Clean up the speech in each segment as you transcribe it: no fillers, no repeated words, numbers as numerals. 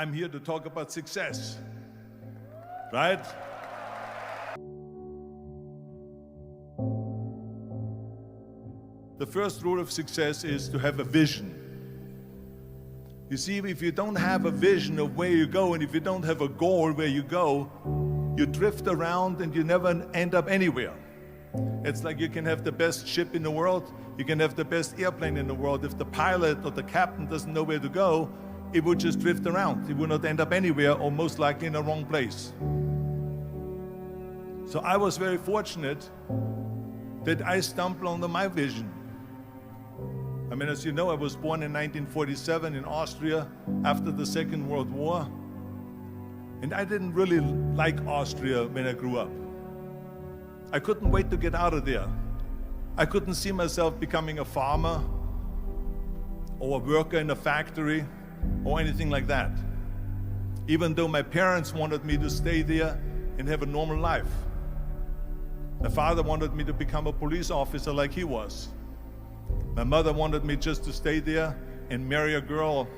I'm here to talk about success, right? The first rule of success is to have a vision. You see, if you don't have a vision of where you go, and if you don't have a goal where you go, you drift around and you never end up anywhere. It's like you can have the best ship in the world, you can have the best airplane in the world. If the pilot or the captain doesn't know where to go, it would just drift around. It would not end up anywhere, or most likely in the wrong place. So I was very fortunate that I stumbled onto my vision. I mean, as you know, I was born in 1947 in Austria after the Second World War. And I didn't really like Austria when I grew up. I couldn't wait to get out of there. I couldn't see myself becoming a farmer or a worker in a factory or anything like that, even though my parents wanted me to stay there and have a normal life. My father wanted me to become a police officer like he was. My mother wanted me just to stay there and marry a girl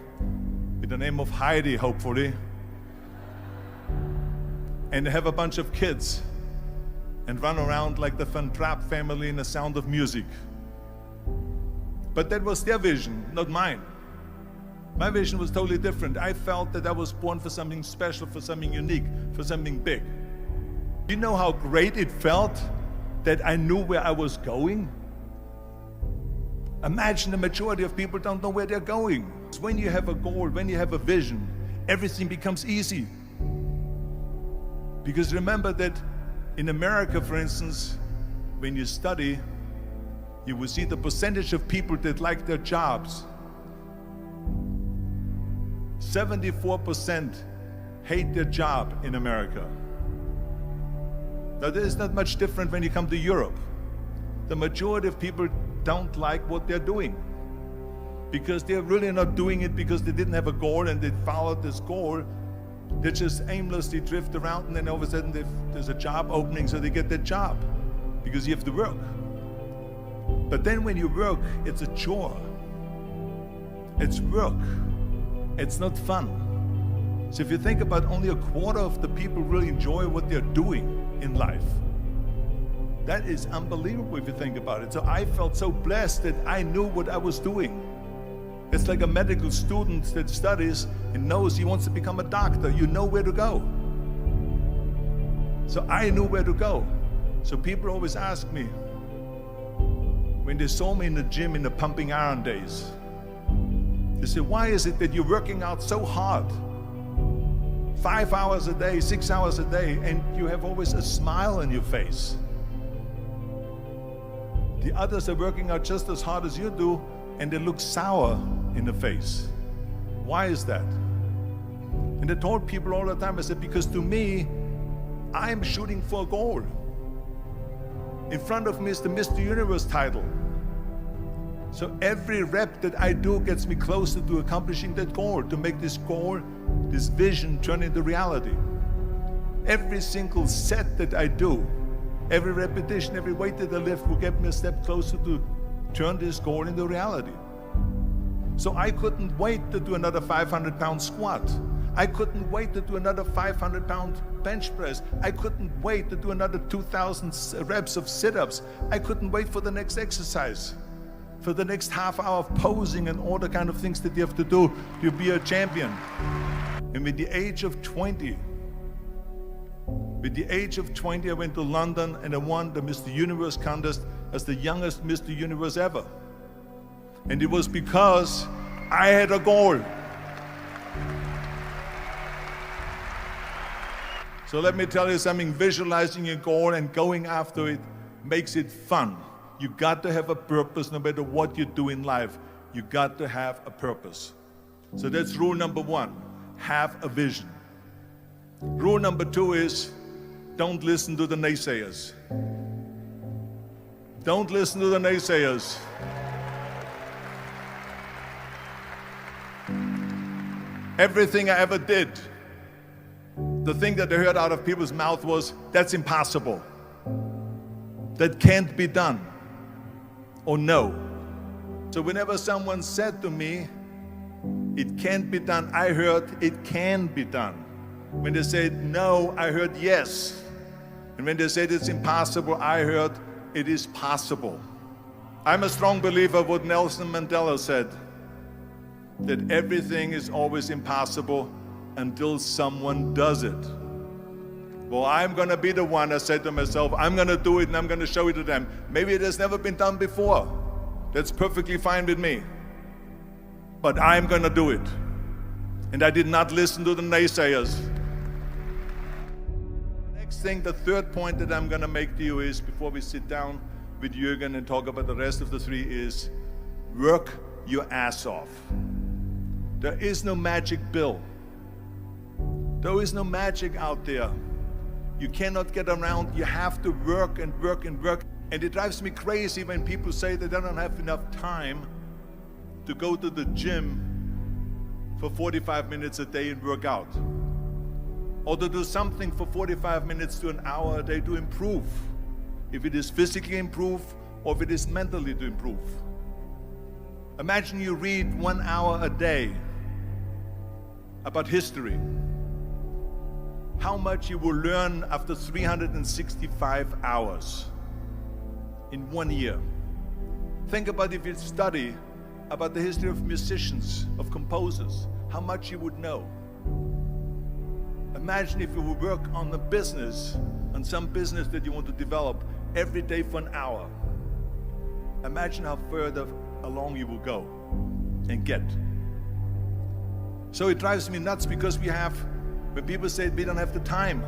with the name of Heidi, hopefully, and have a bunch of kids and run around like the Van Trapp family in The Sound of Music. But that was their vision, not mine. My vision was totally different. I felt that I was born for something special, for something unique, for something big. Do you know how great it felt that I knew where I was going? Imagine the majority of people don't know where they're going. When you have a goal, when you have a vision, everything becomes easy. Because remember that in America, for instance, when you study, you will see the percentage of people that like their jobs. 74% hate their job in America. Now, there is not much different when you come to Europe. The majority of people don't like what they're doing because they're really not doing it because they didn't have a goal and they followed this goal. They just aimlessly drift around, and then all of a sudden there's a job opening, so they get that job because you have to work. But then when you work, it's a chore. It's work. It's not fun. So if you think about, only a quarter of the people really enjoy what they're doing in life. That is unbelievable if you think about it. So I felt so blessed that I knew what I was doing. It's like a medical student that studies and knows he wants to become a doctor. You know where to go. So I knew where to go. So people always ask me, when they saw me in the gym in the pumping iron days, they say, why is it that you're working out so hard? 5 hours a day, 6 hours a day, and you have always a smile on your face. The others are working out just as hard as you do, and they look sour in the face. Why is that? And I told people all the time, I said, because to me, I'm shooting for a goal. In front of me is the Mr. Universe title. So every rep that I do gets me closer to accomplishing that goal, to make this goal, this vision, turn into reality. Every single set that I do, every repetition, every weight that I lift will get me a step closer to turn this goal into reality. So I couldn't wait to do another 500-pound squat. I couldn't wait to do another 500-pound bench press. I couldn't wait to do another 2,000 reps of sit-ups. I couldn't wait for the next exercise, for the next half hour of posing and all the kind of things that you have to do to be a champion. And with the age of 20, I went to London and I won the Mr. Universe contest as the youngest Mr. Universe ever. And it was because I had a goal. So let me tell you something, visualizing a goal and going after it makes it fun. You got to have a purpose no matter what you do in life. You got to have a purpose. So that's rule number one, have a vision. Rule number two is, don't listen to the naysayers. Don't listen to the naysayers. Everything I ever did, the thing that I heard out of people's mouth was, that's impossible. That can't be done. Or no. So whenever someone said to me, It can't be done. I heard it can be done. When they said no, I heard yes. And when they said it's impossible, I heard it is possible. I'm a strong believer of what Nelson Mandela said, that everything is always impossible until someone does it. Well, I'm going to be the one, I said to myself, I'm going to do it and I'm going to show it to them. Maybe it has never been done before. That's perfectly fine with me. But I'm going to do it. And I did not listen to the naysayers. The next thing, the third point that I'm going to make to you is, before we sit down with Jürgen and talk about the rest of the three, is work your ass off. There is no magic pill. There is no magic out there. You cannot get around. You have to work and work and work. And it drives me crazy when people say they don't have enough time to go to the gym for 45 minutes a day and work out. Or to do something for 45 minutes to an hour a day to improve. If it is physically improve or if it is mentally to improve. Imagine you read 1 hour a day about history. How much you will learn after 365 hours in 1 year. Think about if you study about the history of musicians, of composers, how much you would know. Imagine if you would work on the business, on some business that you want to develop every day for an hour. Imagine how further along you will go and get. So it drives me nuts because when people say we don't have the time,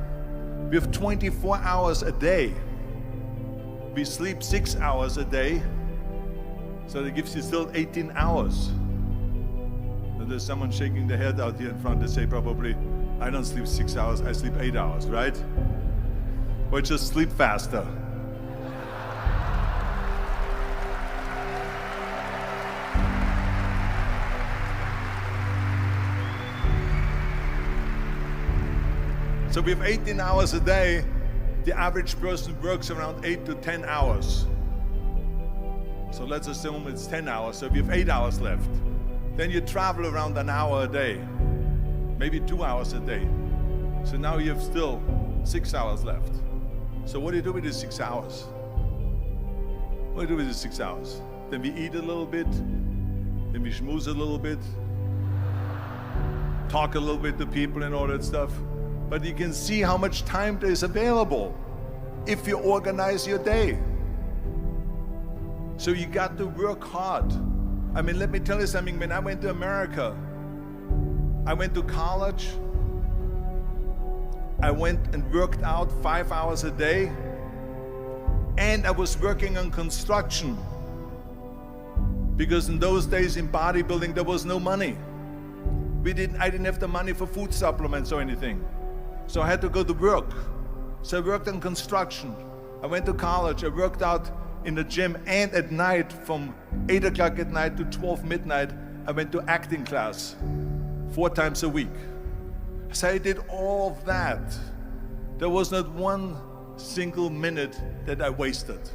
we have 24 hours a day. We sleep 6 hours a day, so that gives you still 18 hours. And there's someone shaking their head out here in front. They say probably, I don't sleep 6 hours, I sleep 8 hours, right? Or just sleep faster. So we have 18 hours a day. The average person works around 8 to 10 hours. So let's assume it's 10 hours, so we have 8 hours left. Then you travel around an hour a day, maybe 2 hours a day. So now you have still 6 hours left. So what do you do with these 6 hours? What do you do with these 6 hours? Then we eat a little bit, then we schmooze a little bit, talk a little bit to people and all that stuff. But you can see how much time there is available if you organize your day. So you got to work hard. I mean, let me tell you something. When I went to America, I went to college. I went and worked out 5 hours a day. And I was working on construction. Because in those days in bodybuilding, there was no money. I didn't have the money for food supplements or anything. So I had to go to work. So I worked on construction. I went to college. I worked out in the gym, and at night from 8 o'clock at night to 12 midnight, I went to acting class 4 times a week. So I did all of that. There was not one single minute that I wasted.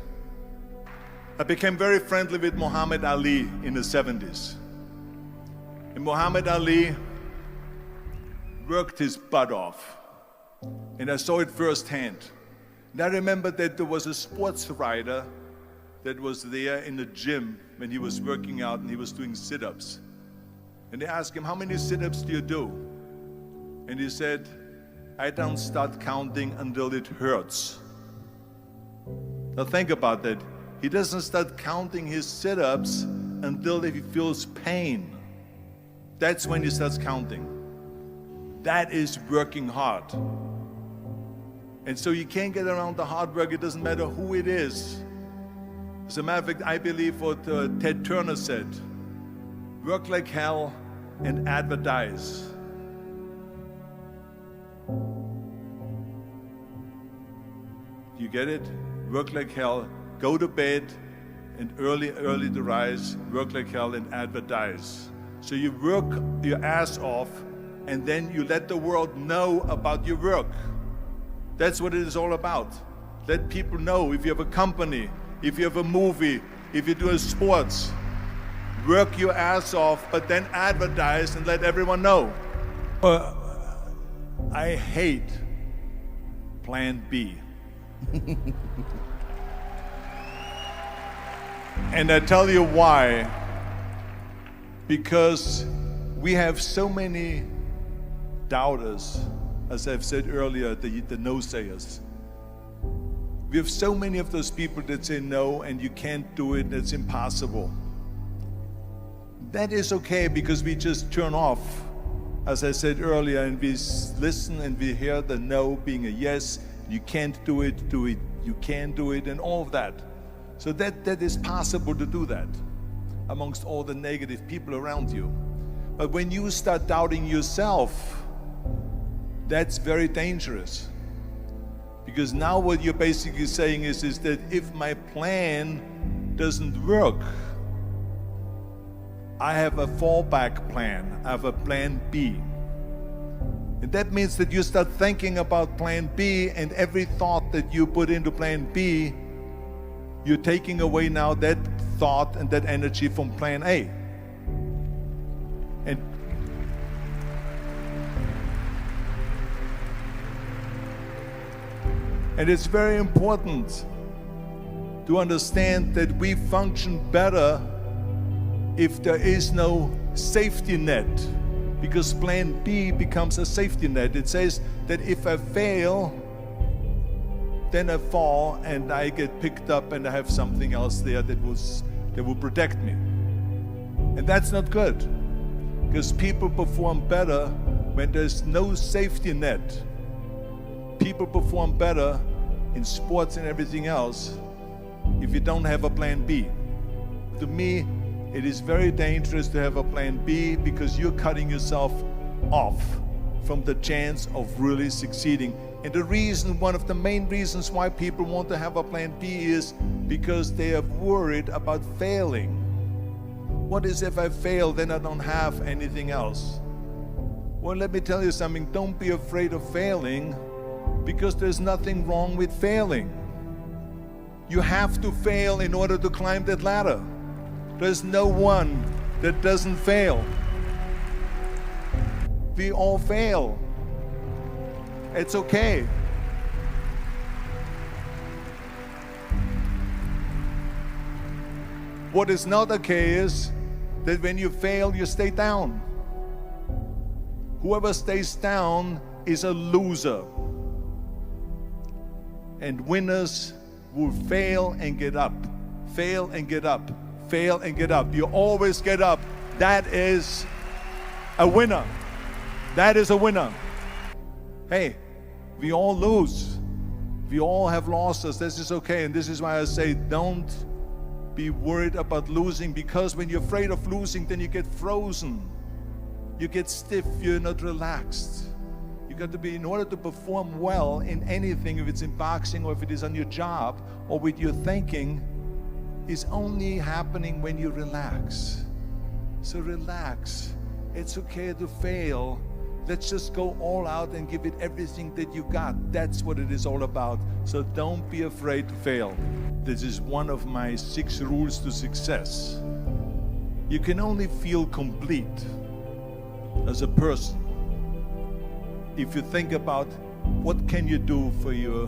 I became very friendly with Muhammad Ali in the 70s. And Muhammad Ali worked his butt off. And I saw it firsthand. And I remember that there was a sports writer that was there in the gym when he was working out and he was doing sit-ups. And they asked him, how many sit-ups do you do? And he said, I don't start counting until it hurts. Now think about that. He doesn't start counting his sit-ups until he feels pain. That's when he starts counting. That is working hard. And so you can't get around the hard work. It doesn't matter who it is. As a matter of fact, I believe what Ted Turner said, work like hell and advertise. You get it? Work like hell, go to bed, and early to rise, work like hell and advertise. So you work your ass off, and then you let the world know about your work. That's what it is all about. Let people know. If you have a company, if you have a movie, if you do a sports, work your ass off, but then advertise and let everyone know. I hate plan B. And I tell you why. Because we have so many doubters, as I've said earlier, the no-sayers. We have so many of those people that say no and you can't do it, it's impossible. That is okay because we just turn off, as I said earlier, and we listen and we hear the no being a yes. You can't do it, you can do it, and all of that. So that is possible to do that amongst all the negative people around you. But when you start doubting yourself, that's very dangerous. Because now what you're basically saying is that if my plan doesn't work, I have a fallback plan, I have a plan B. And that means that you start thinking about plan B, and every thought that you put into plan B, you're taking away now that thought and that energy from plan A. And it's very important to understand that we function better if there is no safety net, because plan B becomes a safety net. It says that if I fail, then I fall and I get picked up and I have something else there that will protect me. And that's not good, because people perform better when there's no safety net. People perform better in sports and everything else if you don't have a plan B. To me, it is very dangerous to have a plan B, because you're cutting yourself off from the chance of really succeeding. And the reason, one of the main reasons why people want to have a plan B is because they are worried about failing. What is if I fail, then I don't have anything else? Well, let me tell you something. Don't be afraid of failing, because there's nothing wrong with failing. You have to fail in order to climb that ladder. There's no one that doesn't fail. We all fail. It's okay. What is not okay is that when you fail, you stay down. Whoever stays down is a loser. And winners will fail and get up, fail and get up, fail and get up. You always get up. That is a winner. That is a winner. Hey, we all lose. We all have losses. This is okay. And this is why I say don't be worried about losing, because when you're afraid of losing, then you get frozen. You get stiff. You're not relaxed. You got to be, in order to perform well in anything, if it's in boxing or if it is on your job or with your thinking, is only happening when you relax. So relax. It's okay to fail. Let's just go all out and give it everything that you got. That's what it is all about. So don't be afraid to fail. This is one of my 6 rules to success. You can only feel complete as a person if you think about what can you do for your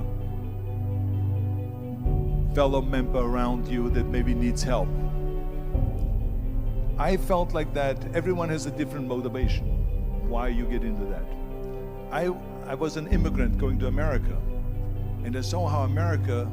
fellow member around you that maybe needs help. I felt like that everyone has a different motivation why you get into that. I was an immigrant going to America, and I saw how America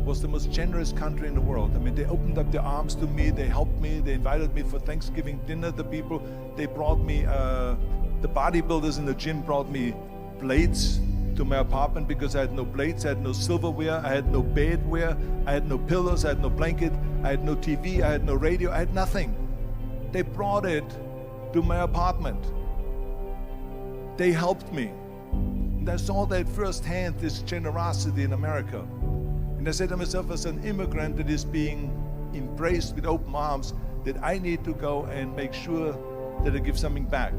was the most generous country in the world. I mean, they opened up their arms to me, they helped me, they invited me for Thanksgiving dinner. The people, they brought me, the bodybuilders in the gym brought me plates to my apartment because I had no plates, I had no silverware, I had no bedware, I had no pillows, I had no blanket, I had no TV, I had no radio, I had nothing. They brought it to my apartment. They helped me. And I saw that firsthand, this generosity in America. And I said to myself, as an immigrant that is being embraced with open arms, that I need to go and make sure that I give something back.